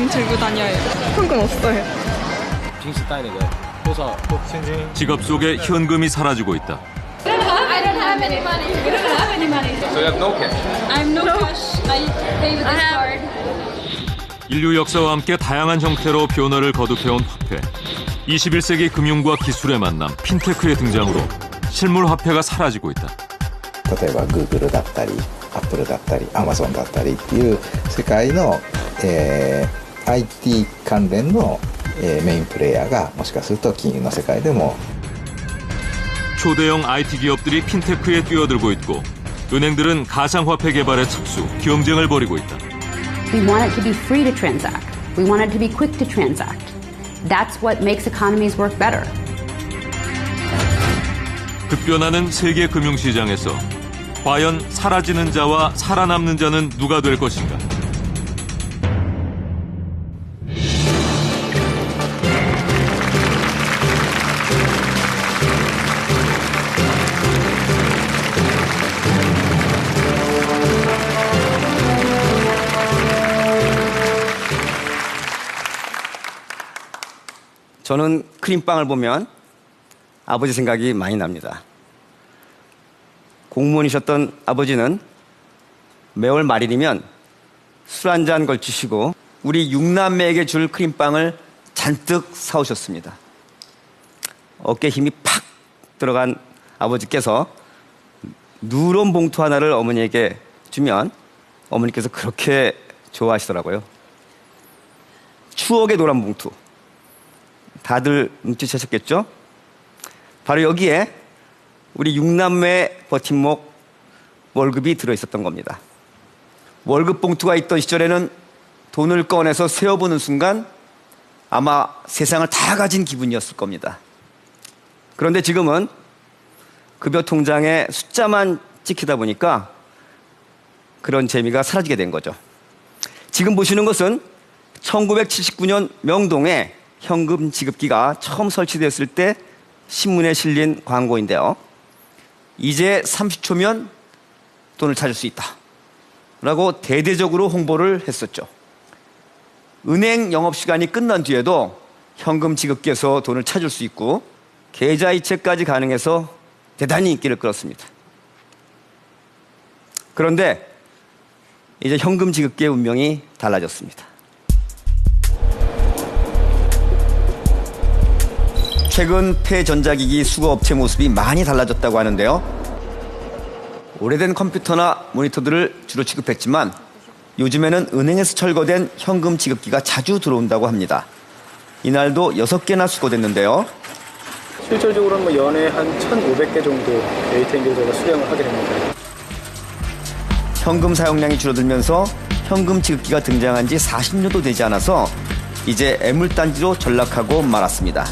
들고 다녀요. 현금 없어요. 지갑 속에 현금이 사라지고 있다. I don't have any money. We don't have any money. So you have no cash? I have no cash. I pay with this card. 인류 역사와 함께 다양한 형태로 변화를 거듭해온 화폐. 21세기 금융과 기술의 만남, 핀테크의 등장으로 실물 화폐가 사라지고 있다. 例えば Google だったり Apple だったり Amazon だったりっていう世界の、IT 関連の、メインプレイヤーがもしかすると金融の世界でも 초대형 IT 기업들이 핀테크에 뛰어들고 있고 은행들은 가상화폐 개발에 착수, 경쟁을 벌이고 있다. We want it to be free to transact. We want it to be quick to transact. That's what makes economies work better. 급변하는 세계 금융시장에서 과연 사라지는 자와 살아남는 자는 누가 될 것인가? 저는 크림빵을 보면 아버지 생각이 많이 납니다. 공무원이셨던 아버지는 매월 말일이면 술 한 잔 걸치시고 우리 6남매에게 줄 크림빵을 잔뜩 사오셨습니다. 어깨에 힘이 팍 들어간 아버지께서 누런 봉투 하나를 어머니에게 주면 어머니께서 그렇게 좋아하시더라고요. 추억의 노란 봉투. 다들 눈치채셨겠죠? 바로 여기에 우리 6남매 버팀목 월급이 들어있었던 겁니다. 월급 봉투가 있던 시절에는 돈을 꺼내서 세어보는 순간 아마 세상을 다 가진 기분이었을 겁니다. 그런데 지금은 급여 통장에 숫자만 찍히다 보니까 그런 재미가 사라지게 된 거죠. 지금 보시는 것은 1979년 명동에 현금 지급기가 처음 설치됐을 때 신문에 실린 광고인데요. 이제 30초면 돈을 찾을 수 있다 라고 대대적으로 홍보를 했었죠. 은행 영업시간이 끝난 뒤에도 현금 지급기에서 돈을 찾을 수 있고 계좌이체까지 가능해서 대단히 인기를 끌었습니다. 그런데 이제 현금 지급기의 운명이 달라졌습니다. 최근 폐전자기기 수거업체 모습이 많이 달라졌다고 하는데요. 오래된 컴퓨터나 모니터들을 주로 지급했지만 요즘에는 은행에서 철거된 현금 지급기가 자주 들어온다고 합니다. 이날도 6개나 수거됐는데요. 실질적으로는 뭐 연에 한 1,500개 정도 ATM기를 저희가 수령을 하게 됩니다. 현금 사용량이 줄어들면서 현금 지급기가 등장한 지 40년도 되지 않아서 이제 애물단지로 전락하고 말았습니다.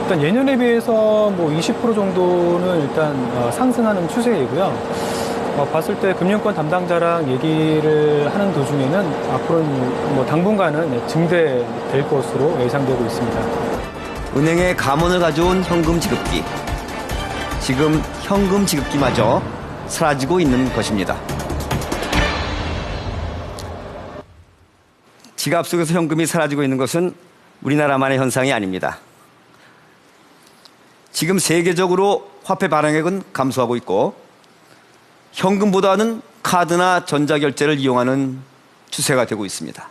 일단 예년에 비해서 뭐 20% 정도는 일단 상승하는 추세이고요. 봤을 때 금융권 담당자랑 얘기를 하는 도중에는 앞으로는 뭐 당분간은 증대될 것으로 예상되고 있습니다. 은행에 감원을 가져온 현금 지급기. 지금 현금 지급기마저 사라지고 있는 것입니다. 지갑 속에서 현금이 사라지고 있는 것은 우리나라만의 현상이 아닙니다. 지금 세계적으로 화폐 발행액은 감소하고 있고 현금보다는 카드나 전자결제를 이용하는 추세가 되고 있습니다.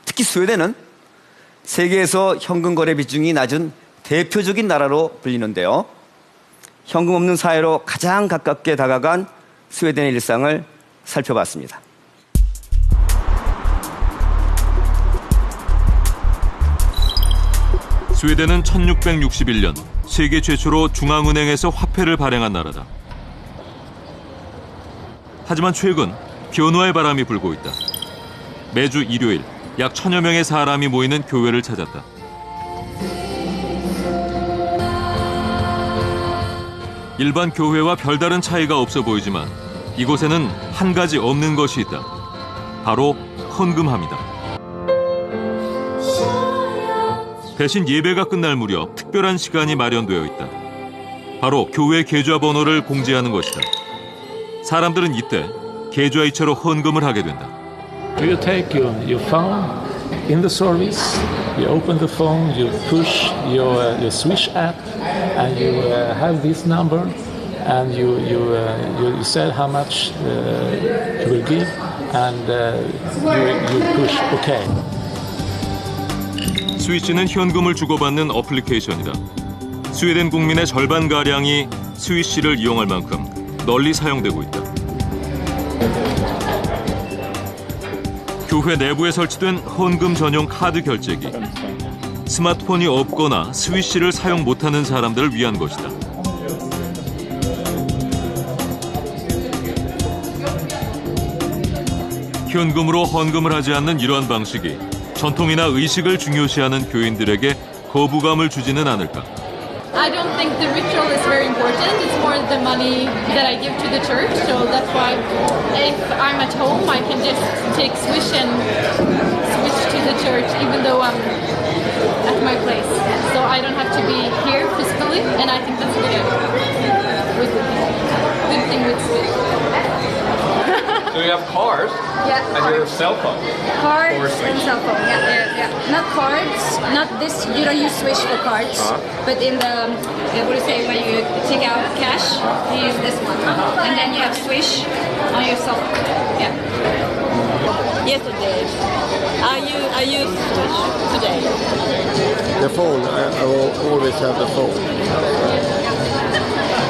특히 스웨덴은 세계에서 현금 거래 비중이 낮은 대표적인 나라로 불리는데요. 현금 없는 사회로 가장 가깝게 다가간 스웨덴의 일상을 살펴봤습니다. 스웨덴은 1661년 세계 최초로 중앙은행에서 화폐를 발행한 나라다. 하지만 최근 변화의 바람이 불고 있다. 매주 일요일 약 1,000여 명의 사람이 모이는 교회를 찾았다. 일반 교회와 별다른 차이가 없어 보이지만 이곳에는 한 가지 없는 것이 있다. 바로 헌금함이다. 대신 예배가 끝날 무렵 특별한 시간이 마련되어 있다. 바로 교회 계좌번호를 공지하는 것이다. 사람들은 이때 계좌이체로 헌금을 하게 된다. You take your phone in the service, you open the phone, you push your Swish app, and you have this number, and you said how much you will give, and you push OK. 스위시는 현금을 주고받는 어플리케이션이다. 스웨덴 국민의 절반가량이 스위시를 이용할 만큼 널리 사용되고 있다. 교회 내부에 설치된 헌금 전용 카드 결제기. 스마트폰이 없거나 스위시를 사용 못하는 사람들을 위한 것이다. 현금으로 헌금을 하지 않는 이러한 방식이 전통이나 의식을 중요시하는 교인들에게 거부감을 주지는 않을까. I don't think the ritual is very important. It's more the money that I give to the church. So that's why if I'm at home, I can just take Swish and switch to the church, even though I'm at my place. So I don't have to be here physically, and I think that's a good thing with Swish. So you have cars Yeah, and your cell phone. cards Or Swish. and cell phone. Yeah. Not cards. Not this. You don't use Swish for cards. But in the what do you say when you take out cash, you use this one, and then you have Swish on your cell phone. Yeah. Yesterday, I used Swish today. The phone, I will always have the phone.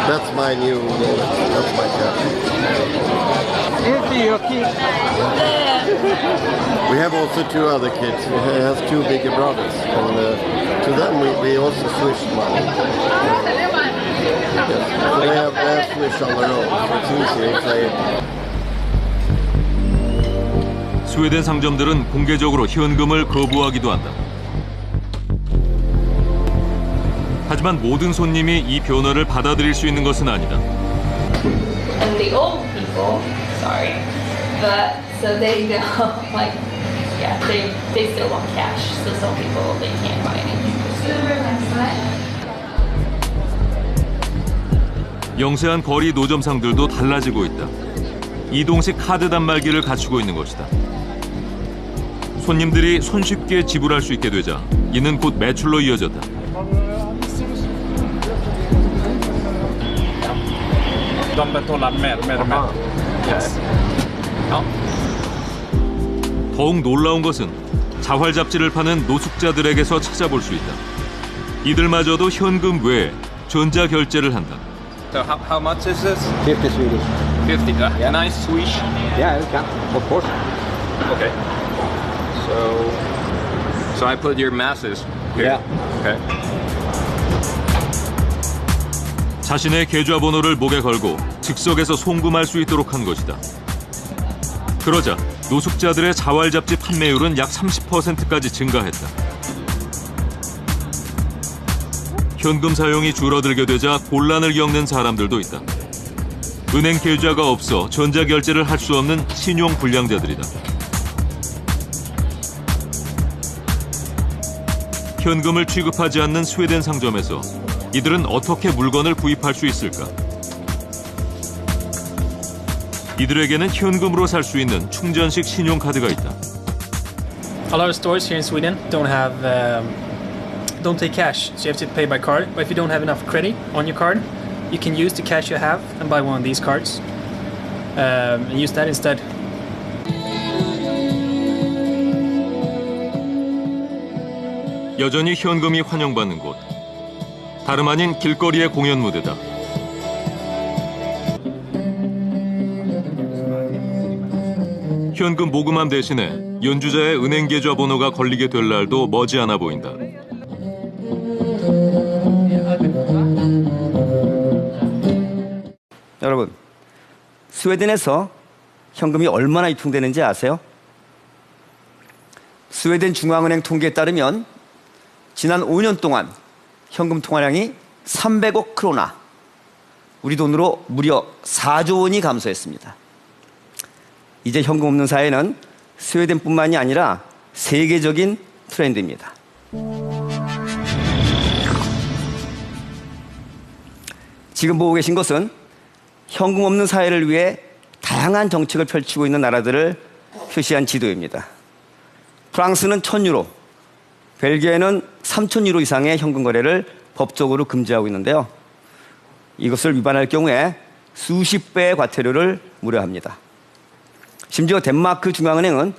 That's my new mode. That's my cash. We have also two other kids. He has two bigger brothers, and to them we also Swish money. Yes. So they have Swish on their own. It's easy if they. 스웨덴 상점들은 공개적으로 현금을 거부하기도 한다. 하지만 모든 손님이 이 변화를 받아들일 수 있는 것은 아니다. And the old people, sorry, but so they know, like, yeah, they still want cash. So some people, they can't buy anything. 영세한 거리 노점상들도 달라지고 있다. 이동식 카드 단말기를 갖추고 있는 것이다. 손님들이 손쉽게 지불할 수 있게 되자 이는 곧 매출로 이어졌다. 더욱 놀라운 것은 자활 잡지를 파는 노숙자들에게서 찾아볼 수 있다. 이들마저도 현금 외에 전자 결제를 한다. So how much is this? 50 Swedish. 50. Yeah. Nice Swish. Yeah, you can, of course. Okay. So I put your masses here. Yeah. Okay. 자신의 계좌번호를 목에 걸고 즉석에서 송금할 수 있도록 한 것이다. 그러자 노숙자들의 자활 잡지 판매율은 약 30%까지 증가했다. 현금 사용이 줄어들게 되자 곤란을 겪는 사람들도 있다. 은행 계좌가 없어 전자결제를 할 수 없는 신용불량자들이다. 현금을 취급하지 않는 스웨덴 상점에서 이들은 어떻게 물건을 구입할 수 있을까? 이들에게는 현금으로 살 수 있는 충전식 신용카드가 있다. A lot of stores here in Sweden don't take cash, so you have to pay by card. But if you don't have enough credit on your card, you can use the cash you have and buy one of these cards and use that instead. 여전히 현금이 환영받는 곳. 다름 아닌 길거리의 공연 무대다. 현금 모금함 대신에 연주자의 은행 계좌 번호가 걸리게 될 날도 머지않아 보인다. 여러분, 스웨덴에서 현금이 얼마나 유통되는지 아세요? 스웨덴 중앙은행 통계에 따르면 지난 5년 동안 현금 통화량이 300억 크로나, 우리 돈으로 무려 4조 원이 감소했습니다. 이제 현금 없는 사회는 스웨덴뿐만이 아니라 세계적인 트렌드입니다. 지금 보고 계신 것은 현금 없는 사회를 위해 다양한 정책을 펼치고 있는 나라들을 표시한 지도입니다. 프랑스는 1,000유로, 벨기에는 3,000유로 이상의 현금 거래를 법적으로 금지하고 있는데요. 이것을 위반할 경우에 수십 배의 과태료를 물어합니다. 심지어 덴마크 중앙은행은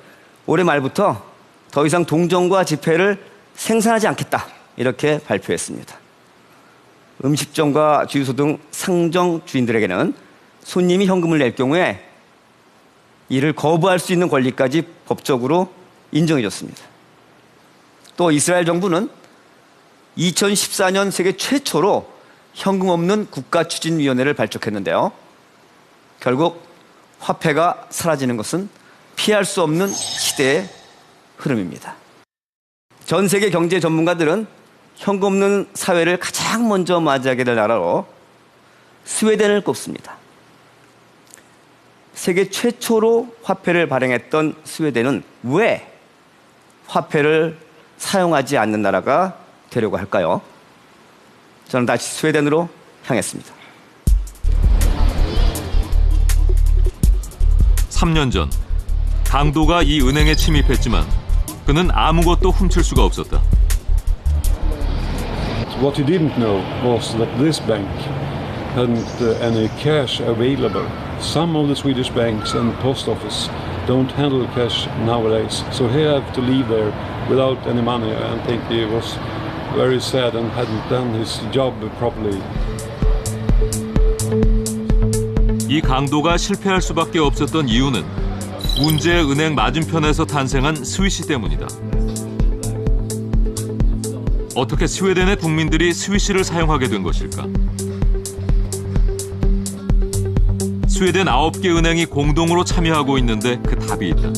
올해 말부터 더 이상 동전과 지폐를 생산하지 않겠다 이렇게 발표했습니다. 음식점과 주유소 등 상점 주인들에게는 손님이 현금을 낼 경우에 이를 거부할 수 있는 권리까지 법적으로 인정해줬습니다. 또 이스라엘 정부는 2014년 세계 최초로 현금 없는 국가추진위원회를 발족했는데요. 결국 화폐가 사라지는 것은 피할 수 없는 시대의 흐름입니다. 전 세계 경제 전문가들은 현금 없는 사회를 가장 먼저 맞이하게 될 나라로 스웨덴을 꼽습니다. 세계 최초로 화폐를 발행했던 스웨덴은 왜 화폐를 사용하지 않는 나라가 되려고 할까요? 저는 다시 스웨덴으로 향했습니다. 3년 전 강도가 이 은행에 침입했지만 그는 아무것도 훔칠 수가 없었다. What he didn't know was that this bank hadn't any cash available. Some of the Swedish banks and post office don't handle cash nowadays, so he had to leave there without any money. I think he was very sad and hadn't done his job properly. 이 강도가 실패할 수밖에 없었던 이유는 문제의 은행 맞은편에서 탄생한 스위시 때문이다. 어떻게 스웨덴의 국민들이 스위시를 사용하게 된 것일까? 스웨덴 9개 은행이 공동으로 참여하고 있는데 그 답이 있다.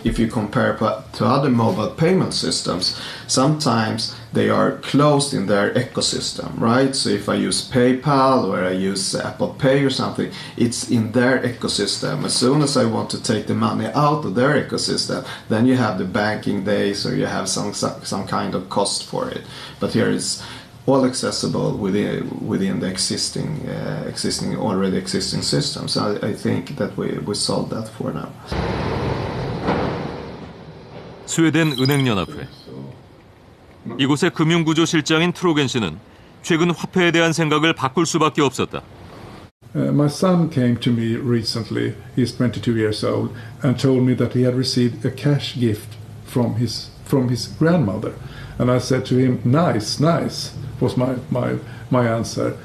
If you compare to other mobile payment systems, sometimes they are closed in their ecosystem, right? So if I use PayPal or I use Apple Pay or something, it's in their ecosystem. As soon as I want to take the money out of their ecosystem, then you have the banking days or you have some kind of cost for it. But here it's all accessible within the already existing system. So I think that we solved that for now. 스웨덴 은행연합회. 이곳의 금융구조실장인 트로겐 씨는 최근 화폐에 대한 생각을 바꿀 수밖에 없었다. My son came to me recently, he's 22 years old, and told me that he had received a cash gift from his grandmother. And I said to him, nice, was my answer.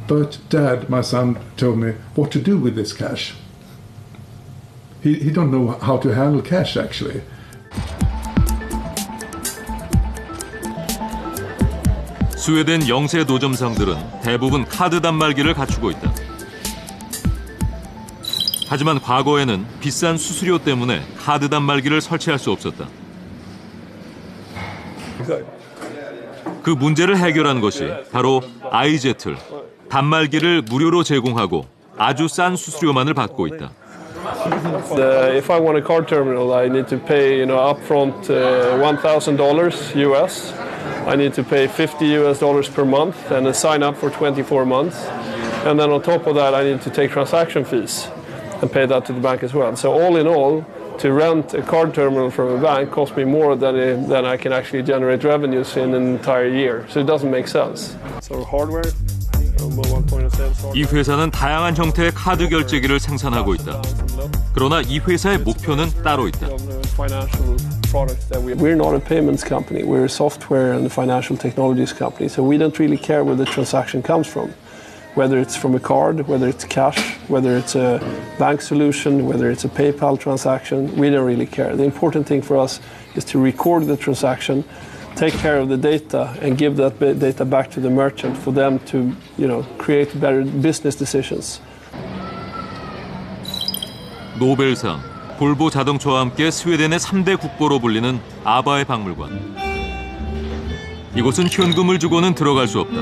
But Dad, my son told me what to do with this cash. He don't know how to handle cash actually. 스웨덴 영세 노점상들은 대부분 카드 단말기를 갖추고 있다. 하지만 과거에는 비싼 수수료 때문에 카드 단말기를 설치할 수 없었다. 그 문제를 해결한 것이 바로 아이제틀, 단말기를 무료로 제공하고 아주 싼 수수료만을 받고 있다. If I want a card terminal, I need to pay, upfront $1,000 US. I need to pay $50 per month and sign up for 24 months. And then on top of that, I need to take transaction fees and pay that to the bank as well. So all in all, to rent a card terminal from a bank costs me more than I can actually generate revenues in an entire year. So it doesn't make sense. So hardware. 이 회사는 다양한 형태의 카드 결제기를 생산하고 있다. 그러나 이 회사의 목표는 따로 있다. We're not a payments company. We're a software and financial technologies company. So we don't really care where the transaction comes from. Whether it's from a card, whether it's cash, whether it's a bank solution, whether it's a PayPal transaction, we don't really care. The important thing for us is to record the transaction, take care of the data, and give that data back to the merchant for them to, create better business decisions. 노벨상, 볼보 자동차와 함께 스웨덴의 3대 국보로 불리는 아바의 박물관. 이곳은 현금을 주고는 들어갈 수 없다.